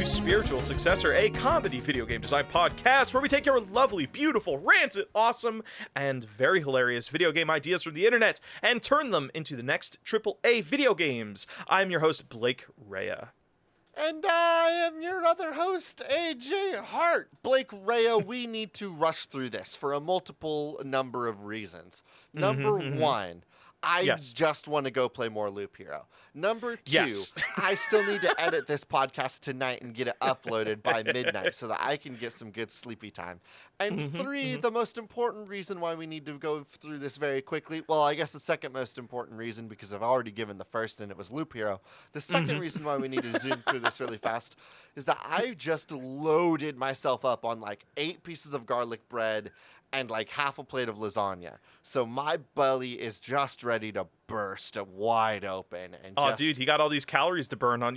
to Spiritual Successor, a comedy video game design podcast where we take your lovely, beautiful, rancid, awesome, and very hilarious video game ideas from the internet and turn them into the next AAA video games. I'm your host, Blake Rhea. And I am your other host, AJ Hart. Blake Rhea, we need to rush through this for a multiple number of reasons. Number one, I just want to go play more Loop Hero. Number two, I still need to edit this podcast tonight and get it uploaded by midnight so that I can get some good sleepy time. And three, the most important reason why we need to go through this very quickly, well, I guess the second most important reason, because I've already given the first and it was Loop Hero. The second reason why we need to zoom through this really fast is that I just loaded myself up on like 8 pieces of garlic bread and like half a plate of lasagna. So my belly is just ready to burst wide open. And dude, you got all these calories to burn on.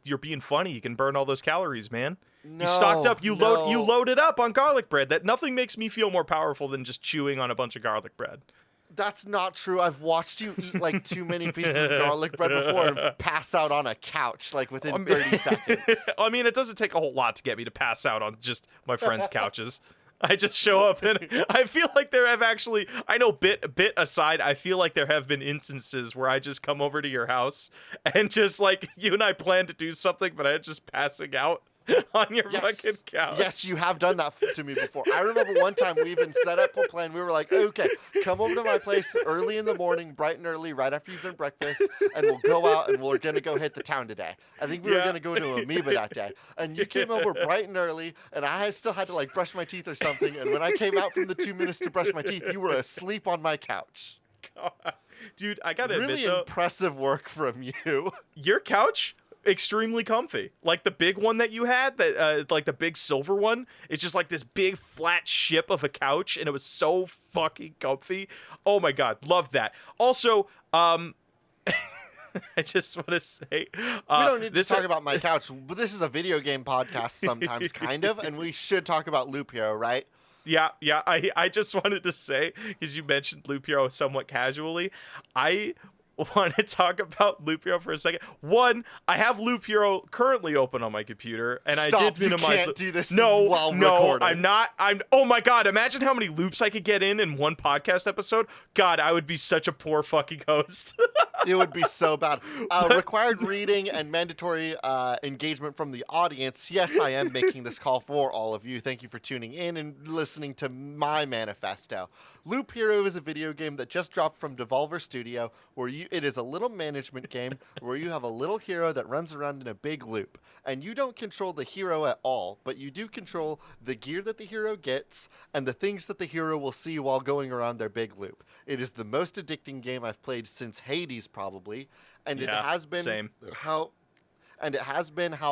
You're being funny. You can burn all those calories, man. No, you stocked up. You loaded up on garlic bread. That nothing makes me feel more powerful than just chewing on a bunch of garlic bread. That's not true. I've watched you eat like too many pieces of garlic bread before and pass out on a couch like within 30 seconds. I mean, it doesn't take a whole lot to get me to pass out on just my friends' couches. I just show up and I feel like there have actually, I know bit aside, I feel like there have been instances where I just come over to your house and just like you and I plan to do something, but I'm just passing out on your fucking couch. Yes, you have done that to me before. I remember one time we even set up a plan. We were like, okay, come over to my place early in the morning, bright and early, right after you've done breakfast, and we'll go out and we're going to go hit the town today. I think we were going to go to Amoeba that day. And you came over bright and early, and I still had to like brush my teeth or something. And when I came out from the 2 minutes to brush my teeth, you were asleep on my couch. God. Dude, I got to admit, really impressive work from you. Your couch? Extremely comfy. Like the big one that you had, that like the big silver one, it's just like this big flat ship of a couch, and it was so fucking comfy. Oh my god, loved that. Also, I just want to say, we don't need to talk about my couch, but this is a video game podcast sometimes, kind of, and we should talk about Loop Hero, right? Yeah. I just wanted to say, because you mentioned Loop Hero somewhat casually, I want to talk about Loop Hero for a second. One, I have Loop Hero currently open on my computer, and I did minimize. You can't do this while recording. I'm not. Oh my god! Imagine how many loops I could get in one podcast episode. God, I would be such a poor fucking host. It would be so bad. Required reading and mandatory engagement from the audience. Yes, I am making this call for all of you. Thank you for tuning in and listening to my manifesto. Loop Hero is a video game that just dropped from Devolver Studio, where it is a little management game where you have a little hero that runs around in a big loop. And you don't control the hero at all, but you do control the gear that the hero gets and the things that the hero will see while going around their big loop. It is the most addicting game I've played since Hades, probably, and it has been how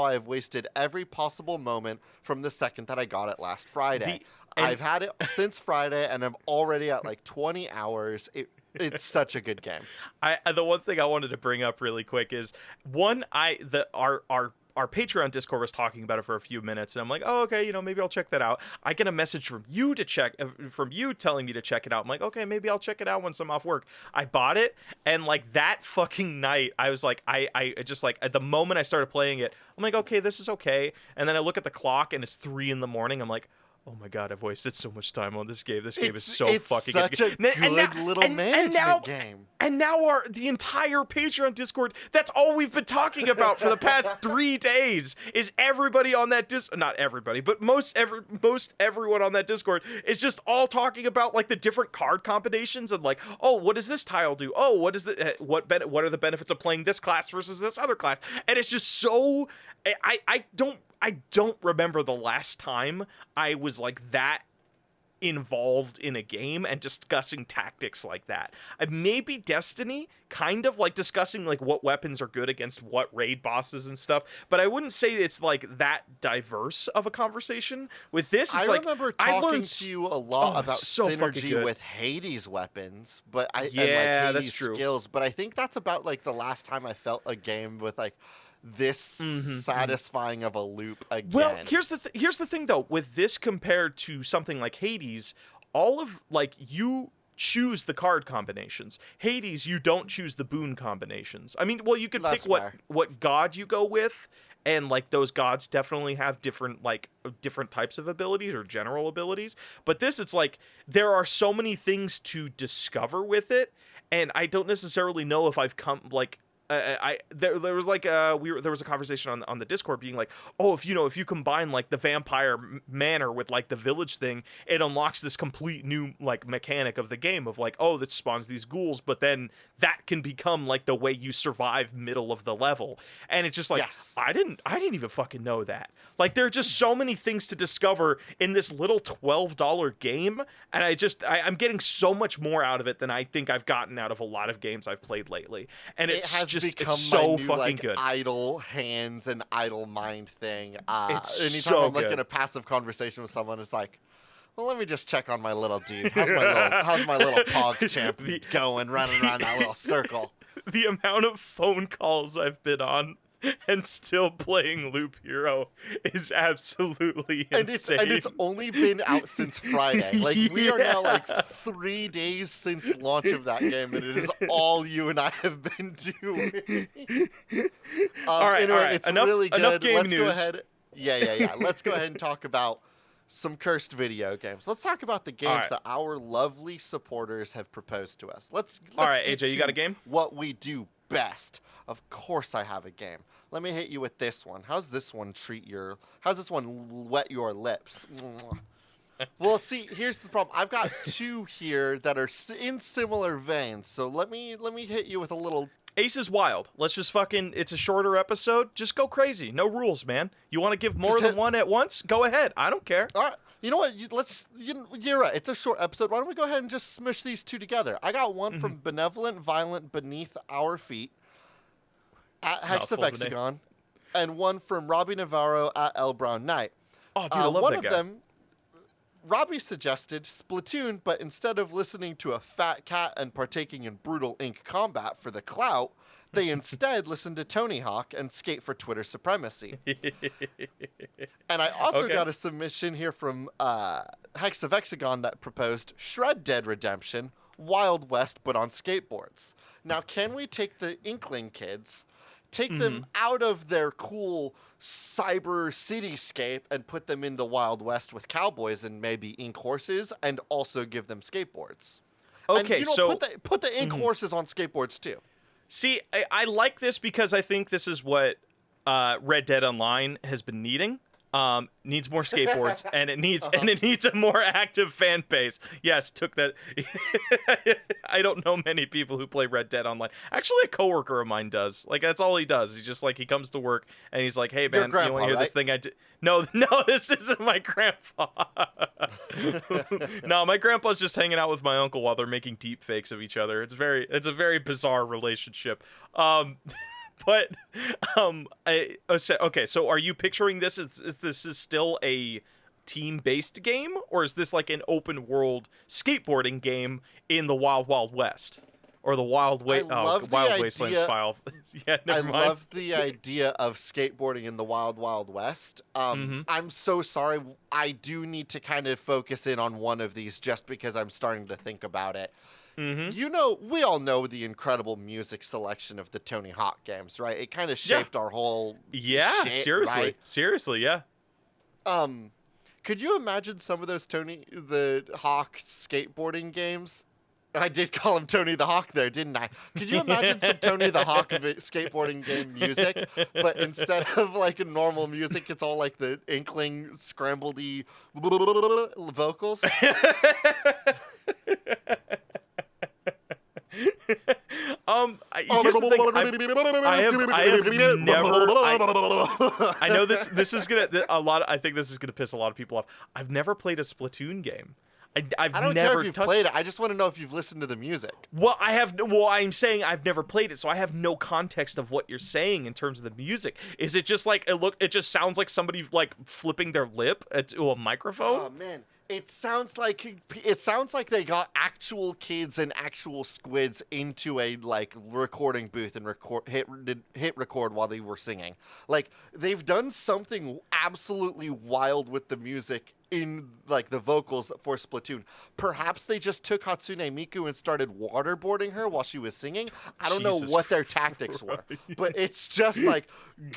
I have wasted every possible moment from the second that I got it last Friday. I've had it since Friday, and I'm already at like 20 hours. It's such a good game. The one thing I wanted to bring up really quick is our Patreon Discord was talking about it for a few minutes, and I'm like, oh, okay, maybe I'll check that out. I get a message from you telling me to check it out. I'm like, okay, maybe I'll check it out once I'm off work. I bought it, and like that fucking night, I was like, I just like at the moment I started playing it, I'm like, okay, this is okay. And then I look at the clock, and it's 3 a.m. I'm like, oh my god, I've wasted so much time on this game. This game is so fucking good. It's such a good little management game. And now the entire Patreon Discord, that's all we've been talking about for the past 3 days, is everybody on that not everybody, but most everyone on that Discord is just all talking about like the different card combinations and like, oh, what does this tile do? Oh, what is what are the benefits of playing this class versus this other class? And it's just so I don't remember the last time I was like that involved in a game and discussing tactics like that. Maybe Destiny, kind of like discussing like what weapons are good against what raid bosses and stuff, but I wouldn't say it's like that diverse of a conversation. With this, it's I remember talking to you a lot about synergy with Hades weapons, but and Hades skills, but I think that's about like the last time I felt a game with like this satisfying of a loop again. Well, here's the thing though, with this compared to something like Hades, all of like you choose the card combinations. Hades, you don't choose the boon combinations. I mean, well, you could pick what god you go with, and like those gods definitely have different types of abilities or general abilities. But this, it's like there are so many things to discover with it, and I don't necessarily know if I've come like there was like there was a conversation on the Discord being like, oh, if you combine like the vampire manor with like the village thing, it unlocks this complete new like mechanic of the game of like, oh, that spawns these ghouls, but then that can become like the way you survive middle of the level. And it's just like, Yes. I didn't even fucking know that. Like, there are just so many things to discover in this little $12 game, and I'm getting so much more out of it than I think I've gotten out of a lot of games I've played lately. And It has become it's so my new, fucking like, good. idle hands and idle mind thing. It's Anytime so I'm like good. in a passive conversation with someone, it's like, well, let me just check on my little dude. How's my little pog champ going, running around that little circle? The amount of phone calls I've been on and still playing Loop Hero is absolutely insane. And it's only been out since Friday. Like, we are now like 3 days since launch of that game, and it is all you and I have been doing. All right, anyway, all right. it's Enough, really good. enough game Let's news. go ahead. Yeah. Let's go ahead and talk about some cursed video games. Let's talk about the games right. that our lovely supporters have proposed to us. Let's All right, get AJ, you got a to game? What we do best. Of course I have a game. Let me hit you with this one. How's this one wet your lips? Well, see, here's the problem. I've got two here that are in similar veins. So let me hit you with a little. Ace is wild. Let's just it's a shorter episode. Just go crazy. No rules, man. You want to give more than one at once? Go ahead. I don't care. All right. You know what? You're right. It's a short episode. Why don't we go ahead and just smush these two together? I got one from Benevolent Violent Beneath Our Feet at Hex of Mouthful, Hexagon, and one from Robbie Navarro at L Brown Knight. Oh, dude, I love one that of guy. them, Robbie suggested Splatoon, but instead of listening to a fat cat and partaking in brutal ink combat for the clout, they instead listened to Tony Hawk and skate for Twitter supremacy. And I also got a submission here from Hex of Hexagon that proposed Shred Dead Redemption, Wild West, but on skateboards. Now, can we take the Inkling kids, take them out of their cool cyber cityscape and put them in the Wild West with cowboys and maybe ink horses, and also give them skateboards? Okay, and, so put the ink horses on skateboards too. See, I like this because I think this is what Red Dead Online has been needing. Needs more skateboards, and it needs a more active fan base. Yes, took that. I don't know many people who play Red Dead Online. Actually, a coworker of mine does. Like, that's all he does. He's just like, he comes to work and he's like, "Hey, man, grandpa, you want to hear this thing I did?" No, this isn't my grandpa. No, my grandpa's just hanging out with my uncle while they're making deep fakes of each other. It's a very bizarre relationship. But okay, so are you picturing this as this is still a team-based game, or is this like an open world skateboarding game in the Wild Wild West, or the Wild Wastelands file? Yeah, never mind. I love the idea of skateboarding in the Wild Wild West. I'm so sorry. I do need to kind of focus in on one of these just because I'm starting to think about it. You know, we all know the incredible music selection of the Tony Hawk games, right? It kind of shaped our whole shit, seriously, yeah. Could you imagine some of those the Hawk skateboarding games? I did call him Tony the Hawk there, didn't I? Could you imagine some Tony the Hawk skateboarding game music, but instead of like a normal music, it's all like the Inkling scrambledy vocals? Here's the thing. I have never. I know this is gonna I think this is gonna piss a lot of people off. I've never played a Splatoon game. I don't never care if you've played it. I just want to know if you've listened to the music. Well, I'm saying I've never played it, so I have no context of what you're saying in terms of the music. Is it just like it just sounds like somebody like flipping their lip to a microphone? Oh man. It sounds like they got actual kids and actual squids into a like recording booth and hit record while they were singing. Like, they've done something absolutely wild with the music in like the vocals for Splatoon. Perhaps they just took Hatsune Miku and started waterboarding her while she was singing. I don't know Jesus what their tactics were, but it's just like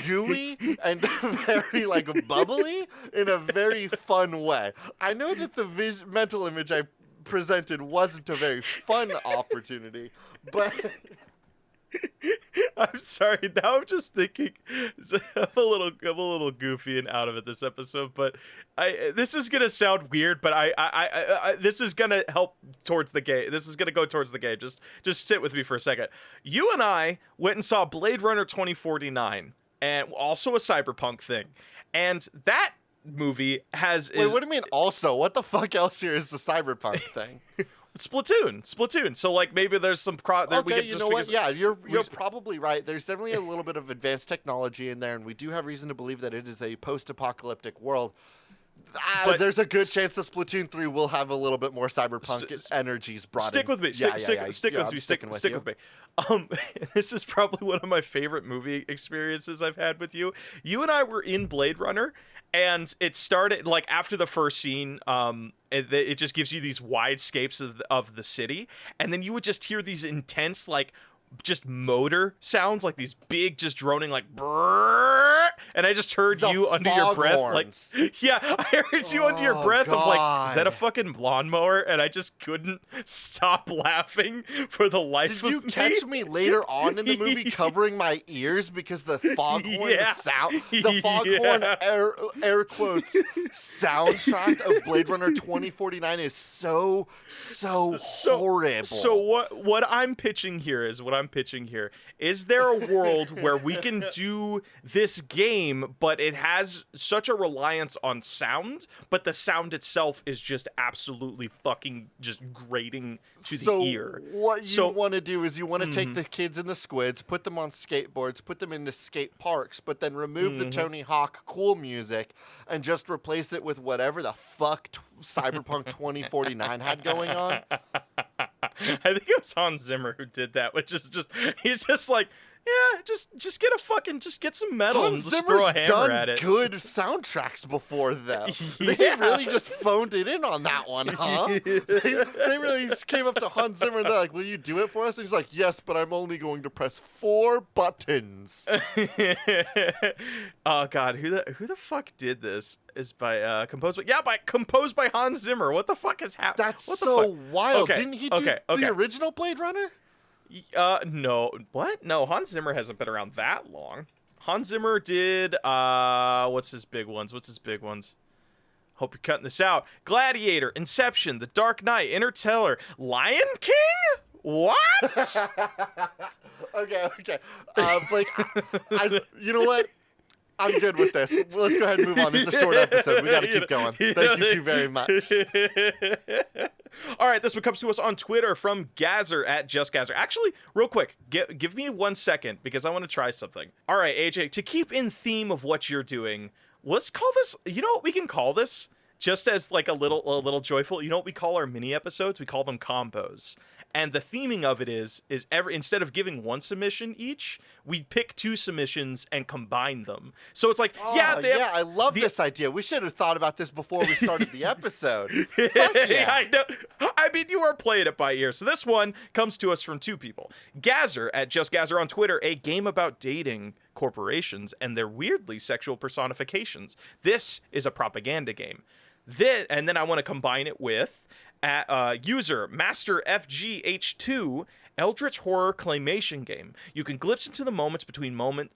gooey and very like bubbly in a very fun way. I know that the mental image I presented wasn't a very fun opportunity, but I'm sorry. Now I'm just thinking I'm a little goofy and out of it this episode, but this is gonna sound weird, but I this is gonna help towards the game. This is gonna go towards the game. Just sit with me for a second. You and I went and saw Blade Runner 2049, and also a cyberpunk thing, and that movie has. Wait, what do you mean? Also, what the fuck else here is the cyberpunk thing? Splatoon. So like maybe there's some okay, you know what? Yeah, you're probably right. There's definitely a little bit of advanced technology in there, and we do have reason to believe that it is a post-apocalyptic world. There's a good chance the Splatoon 3 will have a little bit more cyberpunk energies brought in. Stick with me. Stick with me. This is probably one of my favorite movie experiences I've had with you. You and I were in Blade Runner, and it started like after the first scene. It just gives you these widescapes of the city, and then you would just hear these intense like just motor sounds, like these big just droning like brrrr, and I just heard you under your breath horns. like yeah, I heard you under your breath of like, is that a God. fucking lawnmower? And I just couldn't stop laughing for the life Did you of me. catch me later on in the movie covering my ears because the foghorn sound, the foghorn air quotes soundtrack of Blade Runner 2049 is so horrible. So what I'm pitching here is there a world where we can do this game, but it has such a reliance on sound, but the sound itself is just absolutely fucking just grating to the ear. What you want to do is you want to take the kids and the squids, put them on skateboards, put them into skate parks, but then remove the Tony Hawk cool music and just replace it with whatever the fuck Cyberpunk 2049 had going on. I think it was Hans Zimmer who did that, which is just he's just like, yeah, just get some metal and just throw a hammer at it. Good soundtracks before them. They really just phoned it in on that one, huh? they really just came up to Hans Zimmer and they're like, "Will you do it for us?" And he's like, "Yes, but I'm only going to press 4 buttons." Oh God, who the fuck did this? Is by composed by Hans Zimmer. What the fuck has happened? That's what so wild. Okay, Didn't he do the original Blade Runner? No. What? No, Hans Zimmer hasn't been around that long. Hans Zimmer did what's his big ones? Hope you're cutting this out. Gladiator, Inception, The Dark Knight, Interstellar, Lion King? What? Okay. Blake, you know what? I'm good with this. Let's go ahead and move on. It's a short episode. We got to keep going. Thank you two very much. All right, this one comes to us on Twitter from Gazer at JustGazer. Actually, real quick, give me 1 second because I want to try something. All right, AJ, to keep in theme of what you're doing, let's call this. You know what we can call this? Just as like a little joyful. You know what we call our mini episodes? We call them combos. And the theming of it is instead of giving one submission each, we pick 2 submissions and combine them. So it's like, I love this idea. We should have thought about this before we started the episode. Fuck yeah. I know. I mean, you are playing it by ear. So this one comes to us from 2 people. Gazer at JustGazer on Twitter, a game about dating corporations and their weirdly sexual personifications. This is a propaganda game. And then I want to combine it with user Master FGH2 Eldritch Horror Claymation Game. You can glimpse into the moments between moments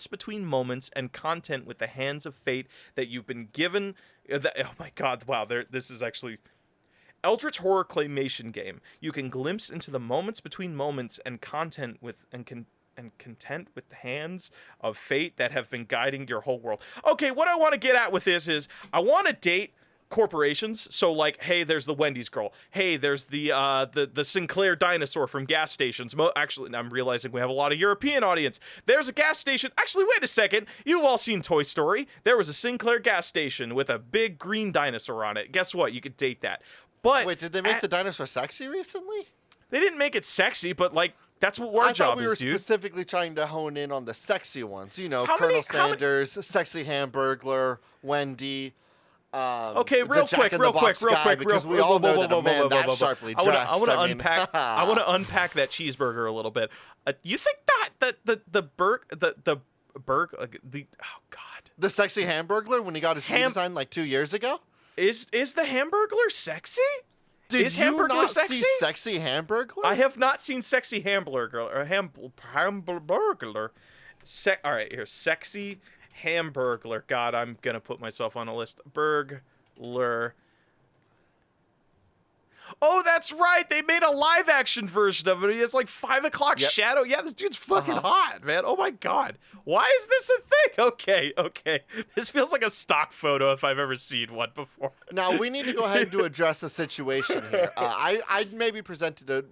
between moments and content with the hands of fate that you've been given. Oh my God! Wow, this is actually Eldritch Horror Claymation Game. You can glimpse into the moments between moments and content content with the hands of fate that have been guiding your whole world. Okay, what I want to get at with this is I want to date corporations. So like, hey, there's the Wendy's girl. Hey, there's the Sinclair dinosaur from gas stations. Actually, I'm realizing we have a lot of European audience. There's a gas station. Actually, wait a second. You've all seen Toy Story. There was a Sinclair gas station with a big green dinosaur on it. Guess what? You could date that. But wait, did they make the dinosaur sexy recently? They didn't make it sexy, but like That's what our I thought job we were is, dude. specifically trying to hone in on the sexy ones. You know, How many- Colonel Sanders, Sexy Hamburglar, Wendy. Okay, The real Jack quick, in real the Box quick, real guy, quick, because we real- all whoa, know whoa, that whoa, a man whoa, that whoa, whoa. sharply I dressed. want to I mean, unpack. I want to unpack that cheeseburger a little bit. You think that the oh god, the Sexy Hamburglar when he got his Ham- redesign like 2 years ago. is the Hamburglar sexy? Did Is you Hamburglar not sexy? see Sexy Hamburglar? I have not seen sexy Hamburglar or Hamburglar. All right, here, sexy Hamburglar. God, I'm gonna put myself on a list. Burglar. Oh, that's right. They made a live action version of it. He has like 5 o'clock Yep. shadow. Yeah, this dude's fucking Uh-huh. hot, man. Oh my god. Why is this a thing? Okay. This feels like a stock photo if I've ever seen one before. Now we need to go ahead and to address a situation here. I maybe presented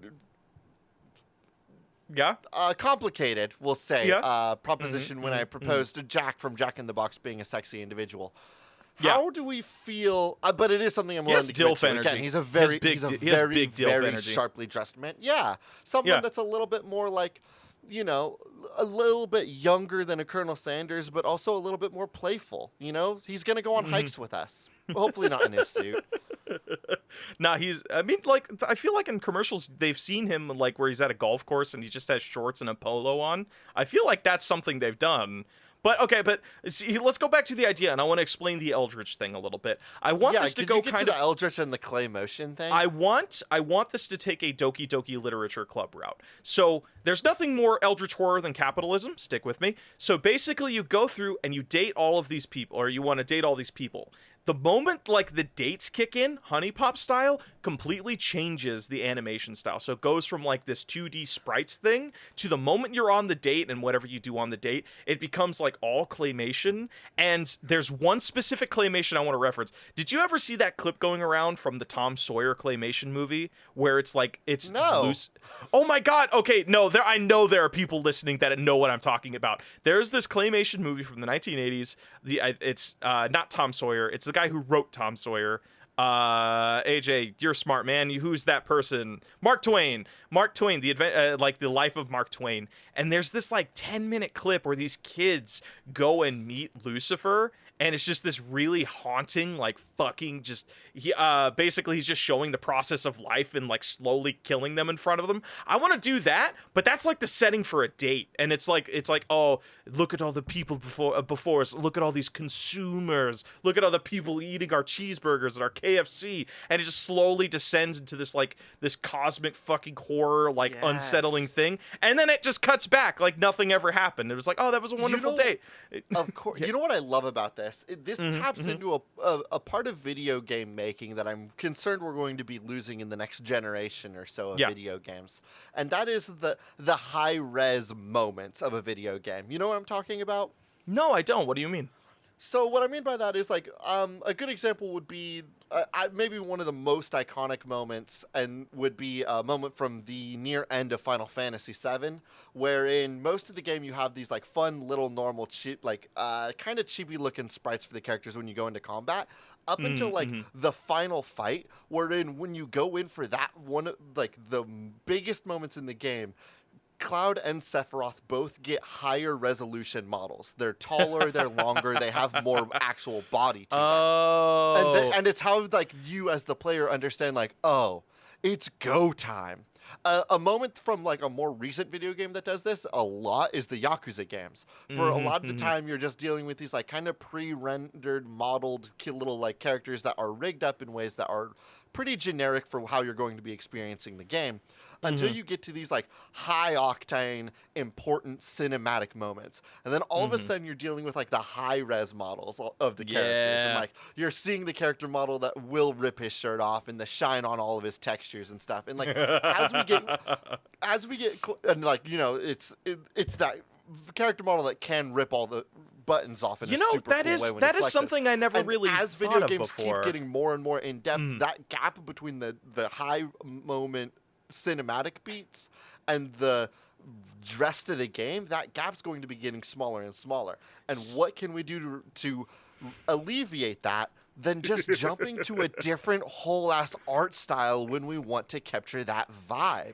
Yeah. a complicated, we'll say, Yeah. proposition when I proposed to Jack from Jack in the Box being a sexy individual. Yeah. How do we feel? But it is something I'm willing has to commit dilf to. energy. Again, he's a He has very, big he's a di- he has very, big dilf very energy. sharply dressed man. Yeah, someone Yeah. that's a little bit more like, you know, a little bit younger than a Colonel Sanders, but also a little bit more playful. You know, he's gonna go on hikes with us. Hopefully not in his suit. Nah, I mean, like, I feel like in commercials, they've seen him, like, where he's at a golf course and he just has shorts and a polo on. I feel like that's something they've done. But, okay, see, let's go back to the idea, and I want to explain the Eldritch thing a little bit. I want Yeah, this to could go you get kind to of... the Eldritch and the clay motion thing? I want this to take a Doki Doki Literature Club route. So there's nothing more Eldritch horror than capitalism. Stick with me. So basically, you go through and you date all of these people, or you want to date all these people. The moment like the dates kick in, Honey Pop style, completely changes the animation style. So it goes from like this 2D sprites thing to the moment you're on the date and whatever you do on the date, it becomes like all claymation. And there's one specific claymation I want to reference. Did you ever see that clip going around from the Tom Sawyer claymation movie where it's like it's No. loose? Oh my god. Okay, no, I know there are people listening that know what I'm talking about. There's this claymation movie from the 1980s. It's not Tom Sawyer. It's the guy who wrote Tom Sawyer. AJ, you're a smart man. Who's that person? Mark Twain. Mark Twain, like the life of Mark Twain. And there's this like 10-minute clip where these kids go and meet Lucifer, and it's just this really haunting, like fucking just basically he's just showing the process of life and like slowly killing them in front of them. I want to do that, but that's like the setting for a date, and it's like oh, look at all the people before us. Look at all these consumers. Look at all the people eating our cheeseburgers at our KFC, and it just slowly descends into this like this cosmic fucking horror, like Yes. unsettling thing, and then it just cuts back like nothing ever happened. It was like, oh, that was a wonderful date. Of course. You know what I love about this? This taps into a part of video game making that I'm concerned we're going to be losing in the next generation or so of video games. And that is the high-res moments of a video game. You know what I'm talking about? No, I don't. What do you mean? So what I mean by that is like a good example would be maybe one of the most iconic moments, and would be a moment from the near end of Final Fantasy VII, wherein most of the game you have these like fun little normal cheap like kind of cheapy looking sprites for the characters when you go into combat. Up until like the final fight, wherein when you go in for that one, like the biggest moments in the game, Cloud and Sephiroth both get higher resolution models. They're taller, they're longer, they have more actual body to them. Oh. And it's how like you as the player understand like, oh, it's go time. A moment from like a more recent video game that does this a lot is the Yakuza games. For a lot of the time, you're just dealing with these like kind of pre-rendered, modeled little like characters that are rigged up in ways that are pretty generic for how you're going to be experiencing the game. Until you get to these like high octane, important cinematic moments, and then all of a sudden you're dealing with like the high res models of the characters, and like you're seeing the character model that will rip his shirt off and the shine on all of his textures and stuff. And like as we get and like you know it's that character model that can rip all the buttons off in a super cool way when that he is flexes. something I never And really as thought video of games before. keep getting more and more in depth, that gap between the high moment cinematic beats and the rest of the game, that gap's going to be getting smaller and smaller. And what can we do to alleviate that than just jumping to a different whole ass art style when we want to capture that vibe?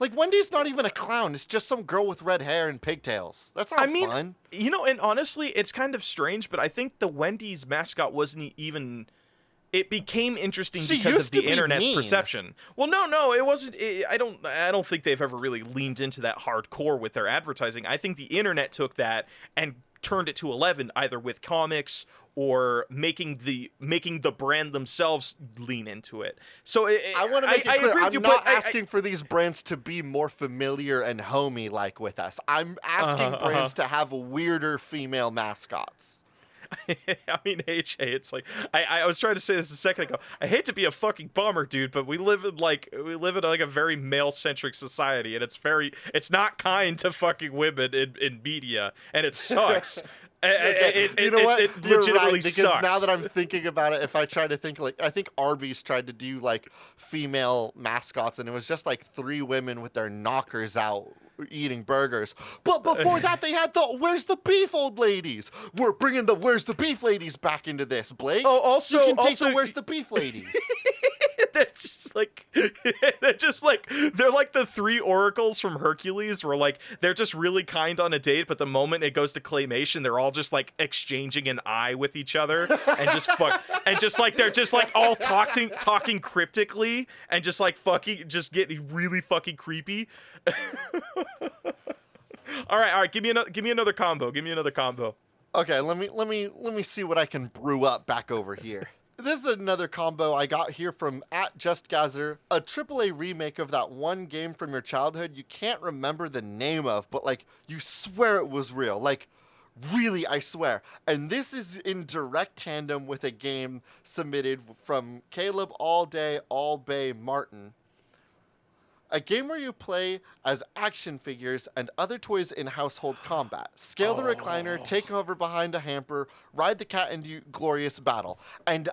Like, Wendy's not even a clown. It's just some girl with red hair and pigtails. That's not fun. And honestly, it's kind of strange, but I think the Wendy's mascot wasn't even... It became interesting because of the internet's perception. Well, no, it wasn't. I don't think they've ever really leaned into that hardcore with their advertising. I think the internet took that and turned it to 11, either with comics or making the brand themselves lean into it. So I want to make it clear, I'm not asking for these brands to be more familiar and homey like with us. I'm asking brands to have weirder female mascots. I mean, it's like I was trying to say this a second ago. I hate to be a fucking bummer, dude, but we live in a very male centric society, and it's not kind to fucking women in media, and it sucks. You know what? You're right, because sucks. now that I'm thinking about it, if I try to think, like, I think Arby's tried to do like female mascots, and it was just like 3 women with their knockers out eating burgers. But before that, they had the Where's the Beef old ladies. We're bringing the Where's the Beef ladies back into this, Blake. Oh, also, you can take the Where's the Beef ladies. They're like the 3 oracles from Hercules, where like they're just really kind on a date, but the moment it goes to claymation, they're all just like exchanging an eye with each other and they're just like all talking cryptically and just like just getting really fucking creepy. All right, give me another combo. Okay, let me see what I can brew up back over here. This is another combo I got here from @JustGazer, a AAA remake of that one game from your childhood you can't remember the name of, but like you swear it was real. Like, really, I swear. And this is in direct tandem with a game submitted from Caleb All Day All Bay Martin. A game where you play as action figures and other toys in household combat. Scale the recliner, take cover behind a hamper, ride the cat into glorious battle. And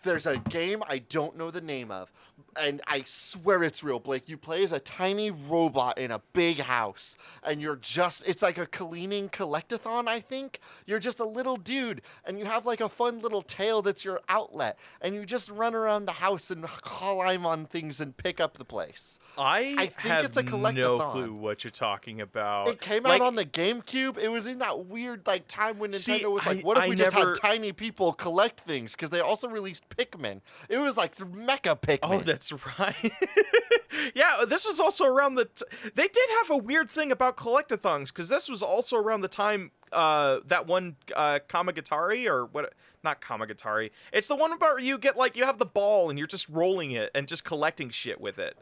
there's a game I don't know the name of, and I swear it's real, Blake. You play as a tiny robot in a big house, and it's like a cleaning collectathon, I think. You're just a little dude, and you have like a fun little tail that's your outlet, and you just run around the house and climb on things and pick up the place. I think it's a collectathon. No clue what you're talking about. It came out on the GameCube. It was in that weird like time when Nintendo was like, what if we just had tiny people collect things? Because they also released Pikmin. It was like Mecha Pikmin. Oh, that's right. Yeah, this was also around they did have a weird thing about collectathons, because this was also around the time that one Kamagatari, or what? Not Kamagatari. It's the one about you have the ball and you're just rolling it and just collecting shit with it.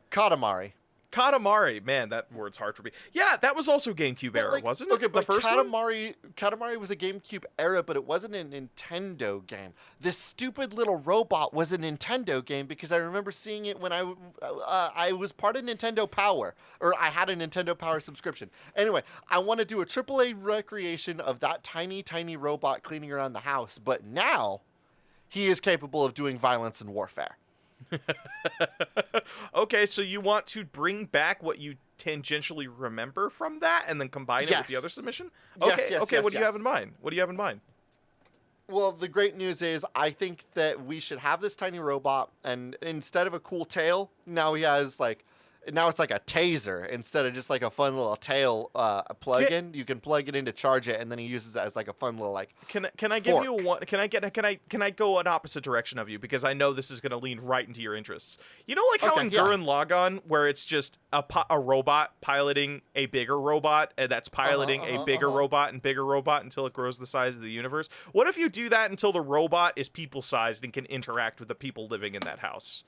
Katamari, man, that word's hard for me. Yeah, that was also GameCube era, wasn't it? Okay, but Katamari was a GameCube era, but it wasn't a Nintendo game. This stupid little robot was a Nintendo game because I remember seeing it when I was part of Nintendo Power, or I had a Nintendo Power subscription. Anyway, I want to do a AAA recreation of that tiny, tiny robot cleaning around the house, but now he is capable of doing violence and warfare. Okay, so you want to bring back what you tangentially remember from that and then combine it with the other submission? Okay, yes, what do you have in mind? Well, the great news is I think that we should have this tiny robot, and instead of a cool tail, now it's like a taser instead of just like a fun little tail plug-in. You can plug it in to charge it, and then he uses it as like a fun little like. Can I give you one? Can I go an opposite direction of you, because I know this is going to lean right into your interests. You know, like how in Gurren Lagann, where it's just a robot piloting a bigger robot, and that's piloting a bigger robot and bigger robot until it grows the size of the universe. What if you do that until the robot is people-sized and can interact with the people living in that house?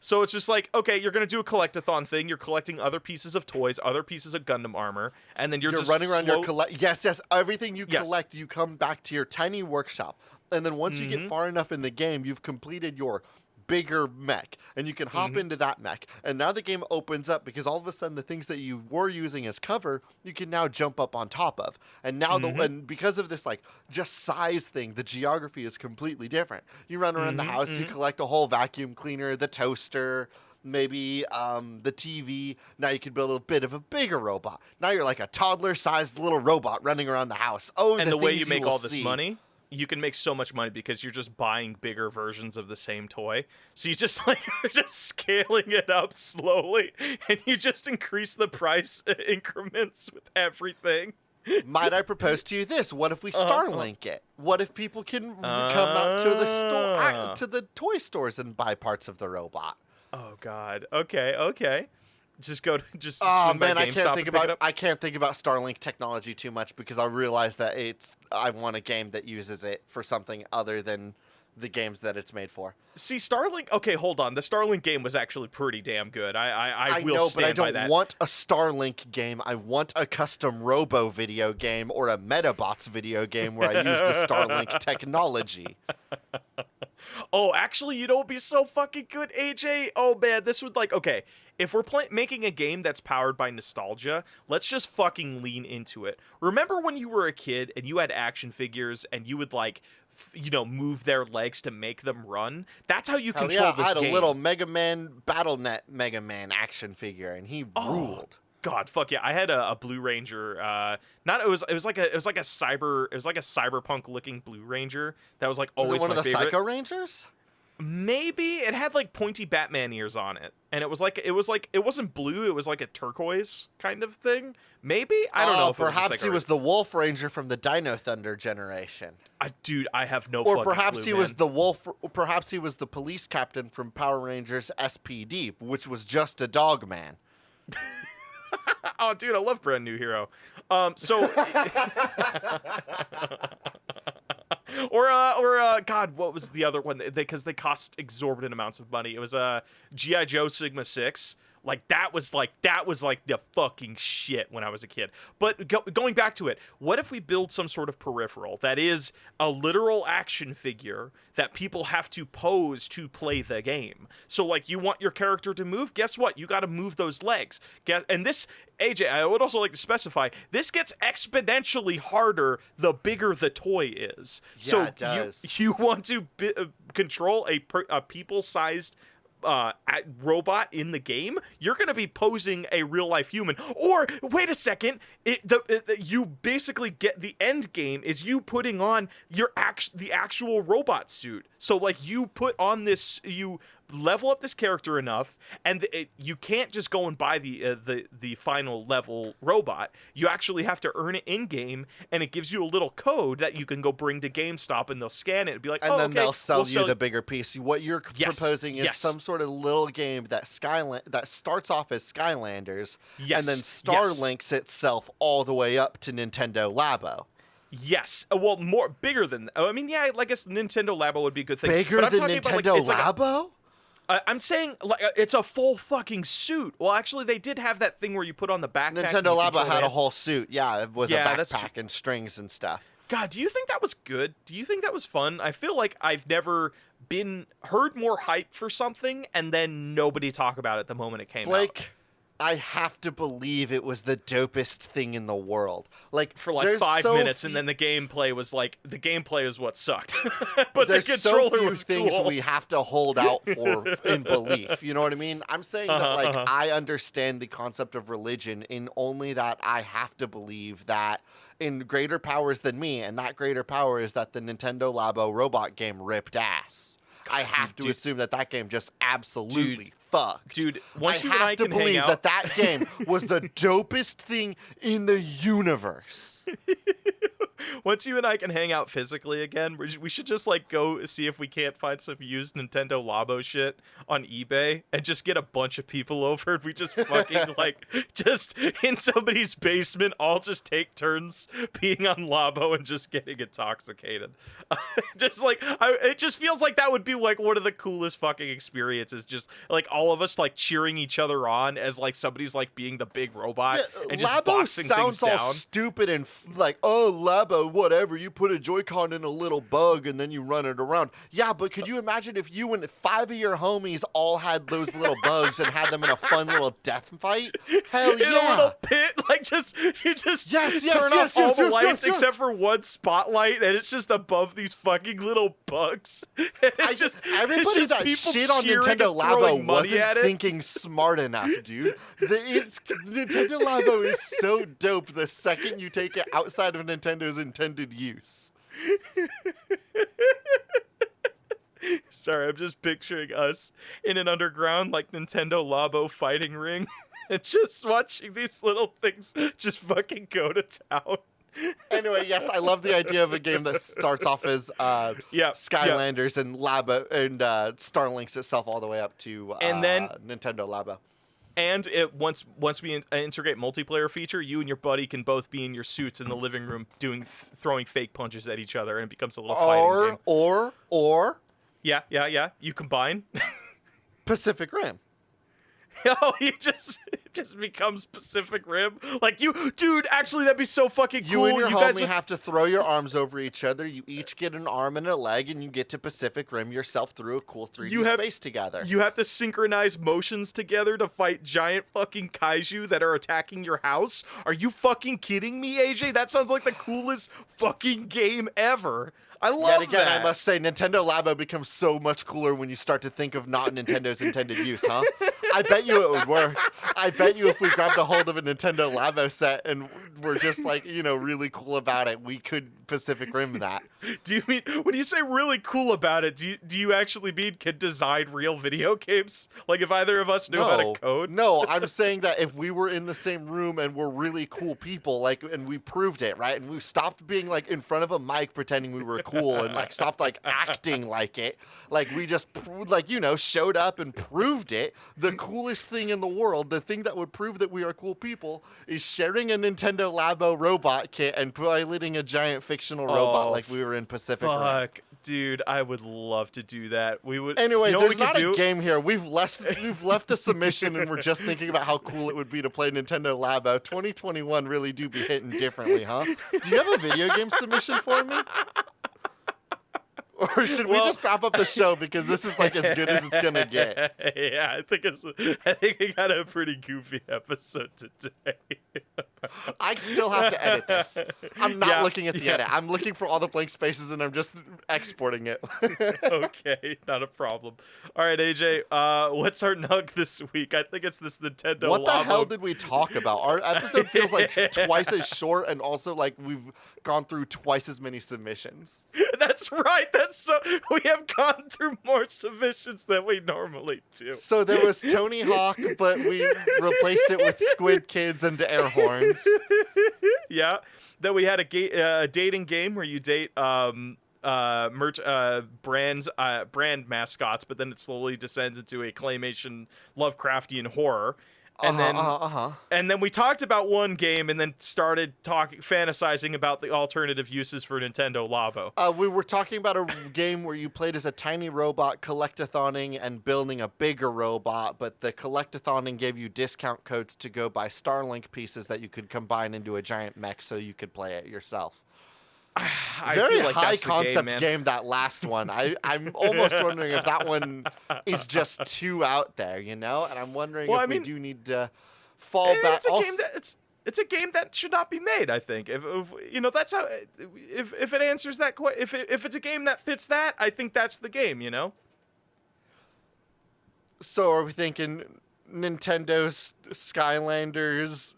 So it's just like, okay, you're going to do a collectathon thing. You're collecting other pieces of toys, other pieces of Gundam armor, and then you're just running around Yes. Everything you collect, you come back to your tiny workshop. And then once you get far enough in the game, you've completed your bigger mech, and you can hop into that mech. And now the game opens up because all of a sudden the things that you were using as cover, you can now jump up on top of. And now and because of this like just size thing, the geography is completely different. You run around the house, you collect a whole vacuum cleaner, the toaster, maybe the TV. Now you can build a bit of a bigger robot. Now you're like a toddler-sized little robot running around the house. And the way you make all this money? you can make so much money because you're just buying bigger versions of the same toy. So you just like you're just scaling it up slowly, and you just increase the price increments with everything. Might I propose to you this? What if we Starlink it? What if people can come out to the store, to the toy stores, and buy parts of the robot? Oh God. Okay. Just go to just Oh swing by man, GameStop and pick it up. I can't think about Starlink technology too much because I realize that I want a game that uses it for something other than the games that it's made for. See, Starlink. Okay, hold on. The Starlink game was actually pretty damn good. I will know, stand but I by that. don't want a Starlink game. I want a custom Robo video game or a Metabots video game where I use the Starlink technology. Oh, actually, you know what'd be so fucking good, AJ? Oh man, this would okay. If we're making a game that's powered by nostalgia, let's just fucking lean into it. Remember when you were a kid and you had action figures and you would move their legs to make them run? That's how you control this game. I had a little Mega Man BattleNet Mega Man action figure, and he ruled. God, fuck yeah! I had a Blue Ranger. It was like a cyberpunk looking Blue Ranger that was like always was it one my of the favorite. Psycho Rangers? Maybe it had like pointy Batman ears on it, and it wasn't blue. It was like a turquoise kind of thing. Maybe I don't know. If perhaps he was the Wolf Ranger from the Dino Thunder generation. Dude, I have no. Or perhaps clue, he was the Wolf. Perhaps he was the police captain from Power Rangers SPD, which was just a dog man. Oh, dude, I love Brand New Hero. God, what was the other one? Because they cost exorbitant amounts of money. It was G.I. Joe Sigma 6. That was the fucking shit when I was a kid. But going back to it, what if we build some sort of peripheral that is a literal action figure that people have to pose to play the game? So you want your character to move? Guess what? You got to move those legs. And this, AJ, I would also like to specify, this gets exponentially harder the bigger the toy is. Yeah, so it does. You want to control a people-sized robot in the game, you're going to be posing a real life human. Or wait a second, you basically get the end game is you putting on the actual robot suit. So you put on this, you level up this character enough, and you can't just go and buy the final level robot. You actually have to earn it in game, and it gives you a little code that you can go bring to GameStop, and they'll scan it and be like, and then okay, they'll sell you the bigger piece. What you're proposing is yes. some sort of little game that starts off as Skylanders, yes. and then Starlinks itself all the way up to Nintendo Labo. Yes. Well, bigger than. I mean, yeah. I guess Nintendo Labo would be a good thing. Bigger than Nintendo Labo? I'm saying it's a full fucking suit. Well, actually, they did have that thing where you put on the backpack. Nintendo Labo had a whole suit, with a backpack and strings and stuff. God, do you think that was good? Do you think that was fun? I feel like I've never heard more hype for something and then nobody talk about it the moment it came out. I have to believe it was the dopest thing in the world. For 5 minutes, and then the gameplay was what sucked. But there's the controller so few was things cool. we have to hold out for in belief. You know what I mean? I'm saying that I understand the concept of religion in only that I have to believe that in greater powers than me, and that greater power is that the Nintendo Labo robot game ripped ass. I have to assume that game just absolutely fucked. Dude, once you and I can hang out... I have to believe that game was the dopest thing in the universe. Once you and I can hang out physically again, we should just go see if we can't find some used Nintendo Labo shit on eBay and just get a bunch of people over, and we just fucking just in somebody's basement all just take turns being on Labo and just getting intoxicated. It just feels like that would be one of the coolest fucking experiences, just all of us cheering each other on as somebody's being the big robot and just Labo boxing sounds things all down. stupid and oh, Labo, whatever, you put a Joy-Con in a little bug and then you run it around. Yeah, but could you imagine if you and 5 of your homies all had those little bugs and had them in a fun little death fight? Hell yeah. In a little pit, you just turn off all the lights except for one spotlight, and it's just above these fucking little bugs. Everybody that shit on Nintendo Labo wasn't thinking smart enough, dude. Nintendo Labo is so dope the second you take it outside of Nintendo's intended use. Sorry, I'm just picturing us in an underground like Nintendo Labo fighting ring and just watching these little things just fucking go to town. Anyway, yes, I love the idea of a game that starts off as Yeah. Skylanders and Laba and Starlinks itself all the way up to And then Nintendo Laba. And it once we integrate multiplayer feature, you and your buddy can both be in your suits in the living room throwing fake punches at each other, and it becomes a little fighting game. Or Yeah. You combine. Pacific Rim. Oh, it just becomes Pacific Rim. Like dude. Actually, that'd be so fucking cool. You and your guys homie have to throw your arms over each other. You each get an arm and a leg, and you get to Pacific Rim yourself through a cool 3D space together. You have to synchronize motions together to fight giant fucking kaiju that are attacking your house. Are you fucking kidding me, AJ? That sounds like the coolest fucking game ever. I love Yet again, that. I must say, Nintendo Labo becomes so much cooler when you start to think of not Nintendo's intended use, huh? I bet you it would work. I bet you if we grabbed a hold of a Nintendo Labo set and we're just like, really cool about it, we could Pacific Rim that. Do you mean, when you say really cool about it, do you actually mean can design real video games? Like if either of us knew how to code? No, I'm saying that if we were in the same room and we're really cool people, and we proved it, right? And we stopped being like in front of a mic pretending we were cool and like stopped like acting like it. Like we just showed up and proved it. The coolest thing in the world, the thing that would prove that we are cool people, is sharing a Nintendo Labo robot kit and piloting a giant fictional robot like we were in Pacific Rim. Fuck, dude, I would love to do that. We would. Anyway, there's not a game here. We've left the submission and we're just thinking about how cool it would be to play Nintendo Labo. 2021 really do be hitting differently, huh? Do you have a video game submission for me? Or should we just wrap up the show because this is like as good as it's gonna get? Yeah, I think we got a pretty goofy episode today. I still have to edit this. I'm not looking at the edit. I'm looking for all the blank spaces and I'm just exporting it. Okay, not a problem. All right, AJ, what's our nug this week? I think it's this Nintendo. What the Labo. hell did we talk about? Our episode feels like twice as short and also like we've gone through twice as many submissions. That's right. We have gone through more submissions than we normally do. So there was Tony Hawk, but we replaced it with Squid Kids and air horns. Yeah. Then we had a dating game where you date brand mascots, but then it slowly descends into a claymation Lovecraftian horror. And then we talked about one game and then started fantasizing about the alternative uses for Nintendo Labo. We were talking about a game where you played as a tiny robot collectathoning and building a bigger robot, but the collectathoning gave you discount codes to go buy Starlink pieces that you could combine into a giant mech so you could play it yourself. Very feel like high that's the concept game, that last one. I'm almost wondering if that one is just too out there, And I'm wondering if we do need to fall back. It's a game that should not be made. I think if that's how. If it answers that if it's a game that fits that, I think that's the game. So are we thinking Nintendo Skylanders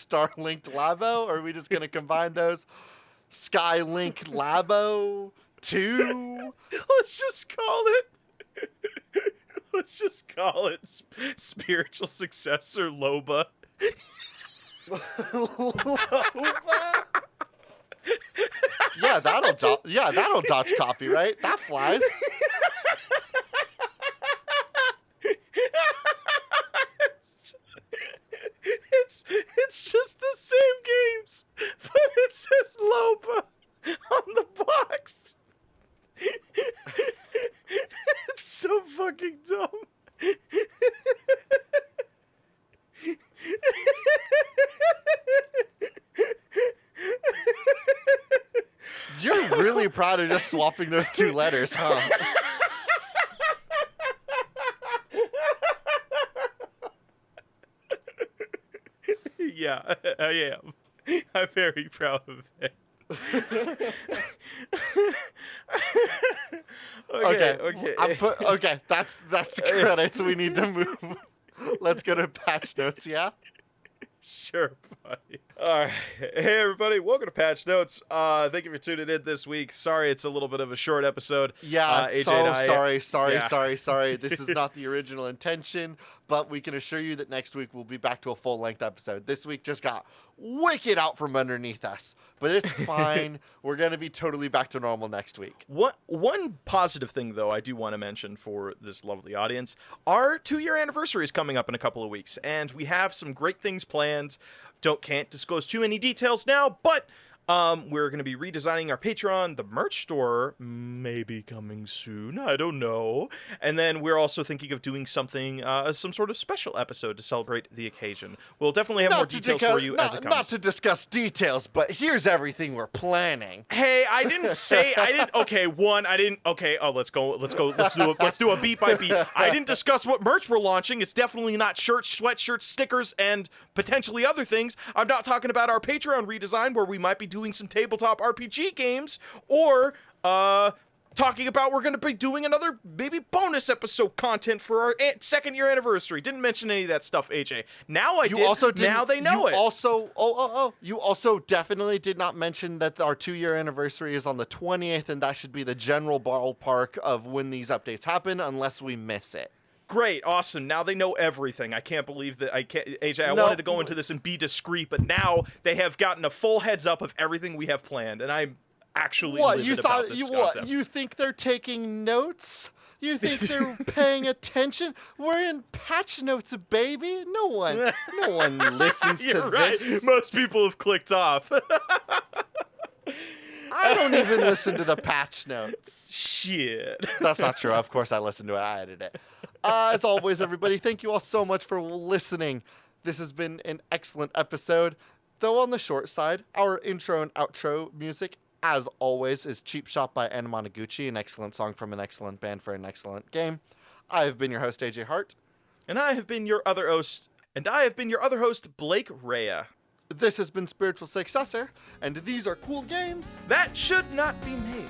Starlinked Labo? Or are we just going to combine those? Skylink Labo 2? Let's just call it spiritual successor LOBA. LOBA? Yeah, that'll dodge copyright. That flies. It's just the same games, but it says LOBA on the box. It's so fucking dumb. You're really proud of just swapping those two letters, huh? Yeah, I am. I'm very proud of it. Okay. That's credits. We need to move. Let's go to patch notes, yeah? Sure, buddy. All right. Hey, everybody. Welcome to Patch Notes. Thank you for tuning in this week. Sorry it's a little bit of a short episode. Yeah, AJ so and I, sorry. This is not the original intention, but we can assure you that next week we'll be back to a full-length episode. This week just got wicked out from underneath us, but it's fine. We're going to be totally back to normal next week. One positive thing, though, I do want to mention for this lovely audience, our 2-year anniversary is coming up in a couple of weeks, and we have some great things planned. Can't disclose too many details now, but we're going to be redesigning our Patreon. The merch store may be coming soon. I don't know. And then we're also thinking of doing something, some sort of special episode to celebrate the occasion. We'll definitely have more details for you as it comes. Not to discuss details, but here's everything we're planning. Hey, I didn't. Okay, oh, let's do a beat by beat. I didn't discuss what merch we're launching. It's definitely not shirts, sweatshirts, stickers, and potentially other things. I'm not talking about our Patreon redesign where we might be doing some tabletop RPG games, or talking about we're going to be doing another maybe bonus episode content for our 2nd year anniversary. Didn't mention any of that stuff, AJ. Now I did. Now they know it. You also definitely did not mention that our 2-year anniversary is on the 20th, and that should be the general ballpark of when these updates happen, unless we miss it. Great, awesome. Now they know everything. I can't believe that AJ, I wanted to go into this and be discreet, but now they have gotten a full heads up of everything we have planned, and I'm actually livid about this concept. You think they're taking notes? You think they're paying attention? We're in Patch Notes, baby. No one listens to this. Most people have clicked off. I don't even listen to the Patch Notes. Shit. That's not true. Of course I listened to it. I edited it. As always, everybody, thank you all so much for listening. This has been an excellent episode. Though on the short side, our intro and outro music, as always, is Cheap Shot by Anamanaguchi, an excellent song from an excellent band for an excellent game. I have been your host, AJ Hart. And I have been your other host, Blake Rhea. This has been Spiritual Successor, and these are cool games that should not be made.